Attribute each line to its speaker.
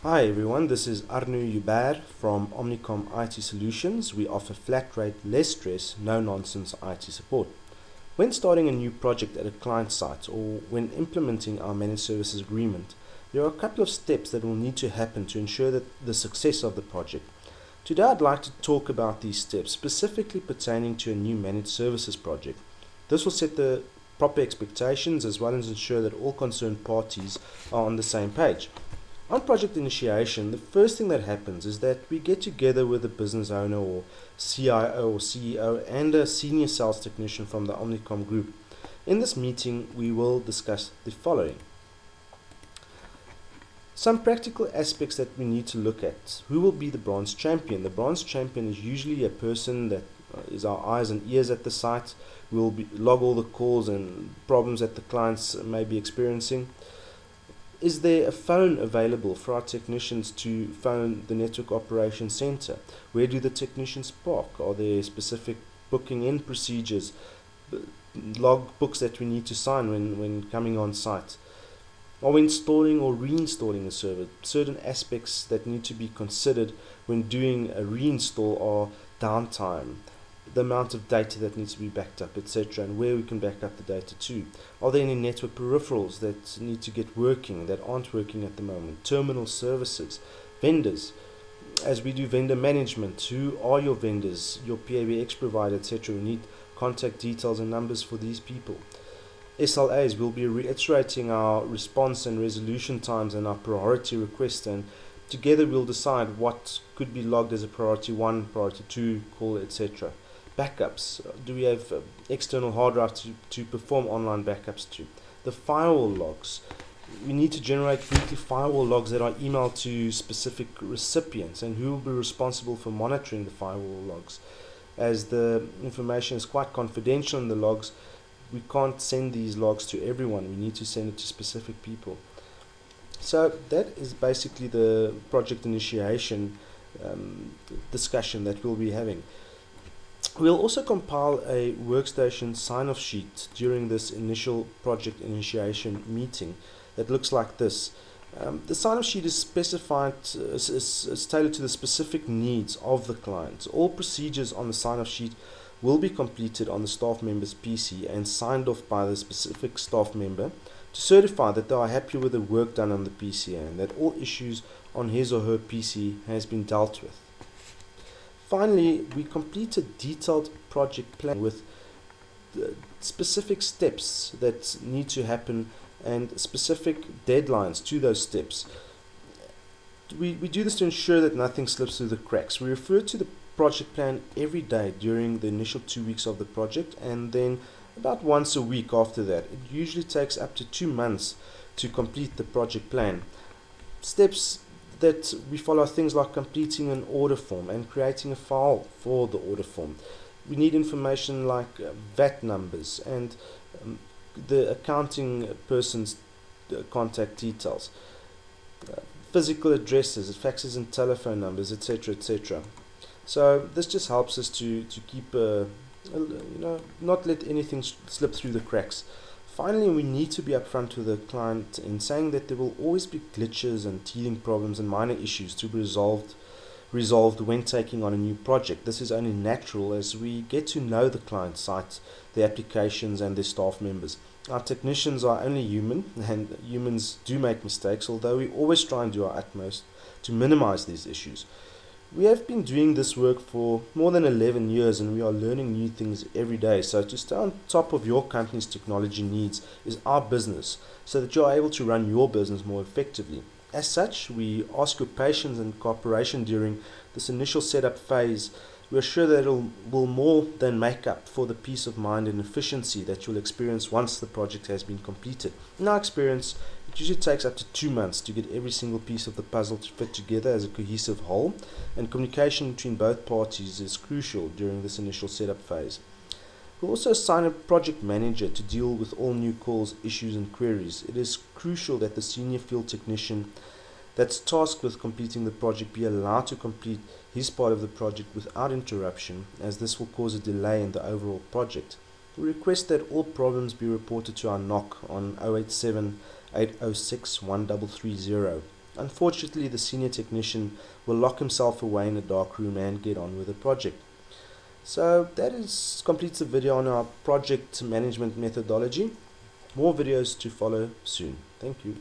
Speaker 1: Hi everyone, this is Arnu Yubar from Omnicom IT Solutions. We offer flat rate, less stress, no nonsense IT support. When starting a new project at a client site or when implementing our managed services agreement, there are a couple of steps that will need to happen to ensure that the success of the project. Today I'd like to talk about these steps specifically pertaining to a new managed services project. This will set the proper expectations as well as ensure that all concerned parties are on the same page. On project initiation, the first thing that happens is that we get together with a business owner or CIO or CEO and a senior sales technician from the Omnicom group. In this meeting, we will discuss the following. Some practical aspects that we need to look at. Who will be the branch champion? The branch champion is usually a person that is our eyes and ears at the site. We will log all the calls and problems that the clients may be experiencing. Is there a phone available for our technicians to phone the network operations center? Where do the technicians park? Are there specific booking in procedures, log books that we need to sign when coming on site? Are we installing or reinstalling a server? Certain aspects that need to be considered when doing a reinstall are downtime, the amount of data that needs to be backed up, etc., and where we can back up the data to. Are there any network peripherals that need to get working that aren't working at the moment? Terminal services, vendors. As we do vendor management, who are your vendors, your PABX provider, etc. We need contact details and numbers for these people. SLAs, will be reiterating our response and resolution times and our priority requests, and together we'll decide what could be logged as a priority 1, priority 2 call, etc. Backups. Do we have external hard drives to perform online backups to? The firewall logs. We need to generate weekly firewall logs that are emailed to specific recipients, and who will be responsible for monitoring the firewall logs. As the information is quite confidential in the logs, we can't send these logs to everyone. We need to send it to specific people. So that is basically the project initiation discussion that we'll be having. We'll also compile a workstation sign-off sheet during this initial project initiation meeting that looks like this. The sign-off sheet is specified, is tailored to the specific needs of the client. All procedures on the sign-off sheet will be completed on the staff member's PC and signed off by the specific staff member to certify that they are happy with the work done on the PC and that all issues on his or her PC has been dealt with. Finally, we complete a detailed project plan with specific steps that need to happen and specific deadlines to those steps. We do this to ensure that nothing slips through the cracks. We refer to the project plan every day during the initial 2 weeks of the project, and then about once a week after that. It usually takes up to 2 months to complete the project plan. Steps that we follow things like completing an order form and creating a file for the order form. We need information like VAT numbers and the accounting person's contact details, physical addresses, faxes and telephone numbers, etc., etc. So this just helps us to keep not let anything slip through the cracks. Finally, we need to be upfront with the client in saying that there will always be glitches and teething problems and minor issues to be resolved when taking on a new project. This is only natural as we get to know the client site, their applications and their staff members. Our technicians are only human, and humans do make mistakes, although we always try and do our utmost to minimize these issues. We have been doing this work for more than 11 years and we are learning new things every day. So to stay on top of your company's technology needs is our business, so that you are able to run your business more effectively. As such, we ask your patience and cooperation during this initial setup phase. We are sure that it will more than make up for the peace of mind and efficiency that you'll experience once the project has been completed. In our experience, it usually takes up to 2 months to get every single piece of the puzzle to fit together as a cohesive whole, and communication between both parties is crucial during this initial setup phase. We'll also assign a project manager to deal with all new calls, issues and queries. It is crucial that the senior field technician that's tasked with completing the project be allowed to complete his part of the project without interruption, as this will cause a delay in the overall project. We request that all problems be reported to our NOC on 087 806 1330. Unfortunately, the senior technician will lock himself away in a dark room and get on with the project. So that completes the video on our project management methodology. More videos to follow soon. Thank you.